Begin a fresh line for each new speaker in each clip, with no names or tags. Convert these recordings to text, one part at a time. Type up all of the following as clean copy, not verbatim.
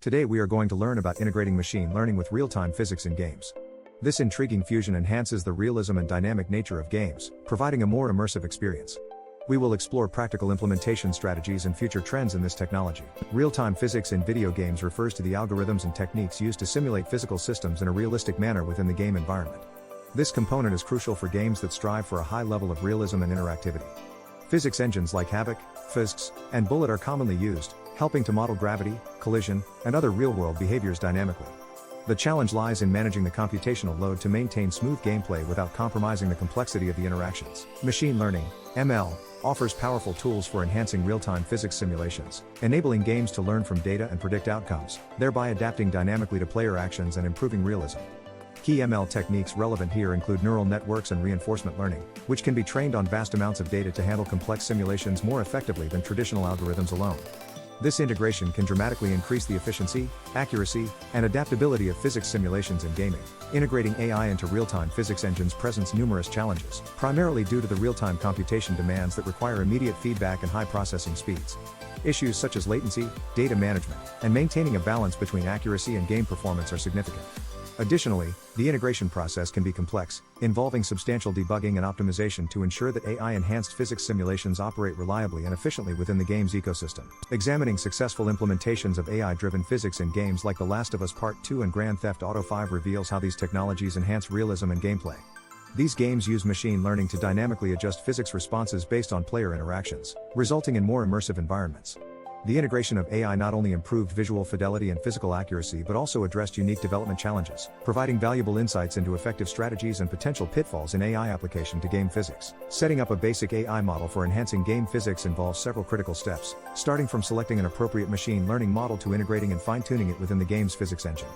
Today we are going to learn about integrating machine learning with real-time physics in games. This intriguing fusion enhances the realism and dynamic nature of games, providing a more immersive experience. We will explore practical implementation strategies and future trends in this technology. Real-time physics in video games refers to the algorithms and techniques used to simulate physical systems in a realistic manner within the game environment. This component is crucial for games that strive for a high level of realism and interactivity. Physics engines like Havok, Physics, and Bullet are commonly used, helping to model gravity, collision, and other real-world behaviors dynamically. The challenge lies in managing the computational load to maintain smooth gameplay without compromising the complexity of the interactions. Machine learning, ML, offers powerful tools for enhancing real-time physics simulations, enabling games to learn from data and predict outcomes, thereby adapting dynamically to player actions and improving realism. Key ML techniques relevant here include neural networks and reinforcement learning, which can be trained on vast amounts of data to handle complex simulations more effectively than traditional algorithms alone. This integration can dramatically increase the efficiency, accuracy, and adaptability of physics simulations in gaming. Integrating AI into real-time physics engines presents numerous challenges, primarily due to the real-time computation demands that require immediate feedback and high processing speeds. Issues such as latency, data management, and maintaining a balance between accuracy and game performance are significant. Additionally, the integration process can be complex, involving substantial debugging and optimization to ensure that AI-enhanced physics simulations operate reliably and efficiently within the game's ecosystem. Examining successful implementations of AI-driven physics in games like The Last of Us Part 2 and Grand Theft Auto V reveals how these technologies enhance realism and gameplay. These games use machine learning to dynamically adjust physics responses based on player interactions, resulting in more immersive environments. The integration of AI not only improved visual fidelity and physical accuracy but also addressed unique development challenges, providing valuable insights into effective strategies and potential pitfalls in AI application to game physics. Setting up a basic AI model for enhancing game physics involves several critical steps, starting from selecting an appropriate machine learning model to integrating and fine-tuning it within the game's physics engine.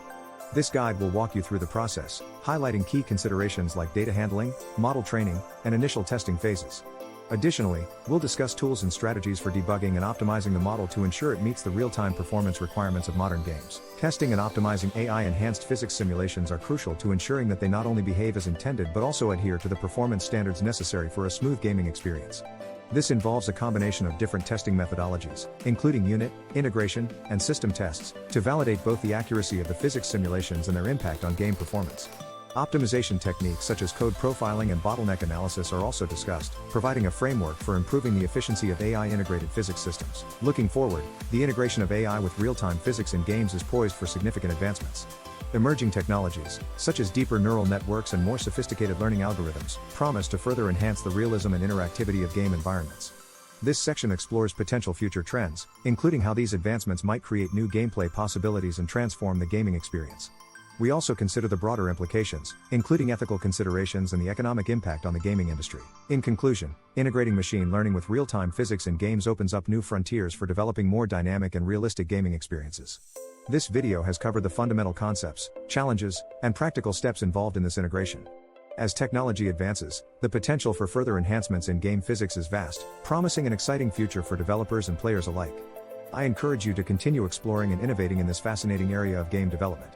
This guide will walk you through the process, highlighting key considerations like data handling, model training, and initial testing phases. Additionally, we'll discuss tools and strategies for debugging and optimizing the model to ensure it meets the real-time performance requirements of modern games. Testing and optimizing AI-enhanced physics simulations are crucial to ensuring that they not only behave as intended but also adhere to the performance standards necessary for a smooth gaming experience. This involves a combination of different testing methodologies, including unit, integration, and system tests, to validate both the accuracy of the physics simulations and their impact on game performance. Optimization techniques such as code profiling and bottleneck analysis are also discussed, providing a framework for improving the efficiency of AI-integrated physics systems. Looking forward, the integration of AI with real-time physics in games is poised for significant advancements. Emerging technologies, such as deeper neural networks and more sophisticated learning algorithms, promise to further enhance the realism and interactivity of game environments. This section explores potential future trends, including how these advancements might create new gameplay possibilities and transform the gaming experience. We also consider the broader implications, including ethical considerations and the economic impact on the gaming industry. In conclusion, integrating machine learning with real-time physics in games opens up new frontiers for developing more dynamic and realistic gaming experiences. This video has covered the fundamental concepts, challenges, and practical steps involved in this integration. As technology advances, the potential for further enhancements in game physics is vast, promising an exciting future for developers and players alike. I encourage you to continue exploring and innovating in this fascinating area of game development.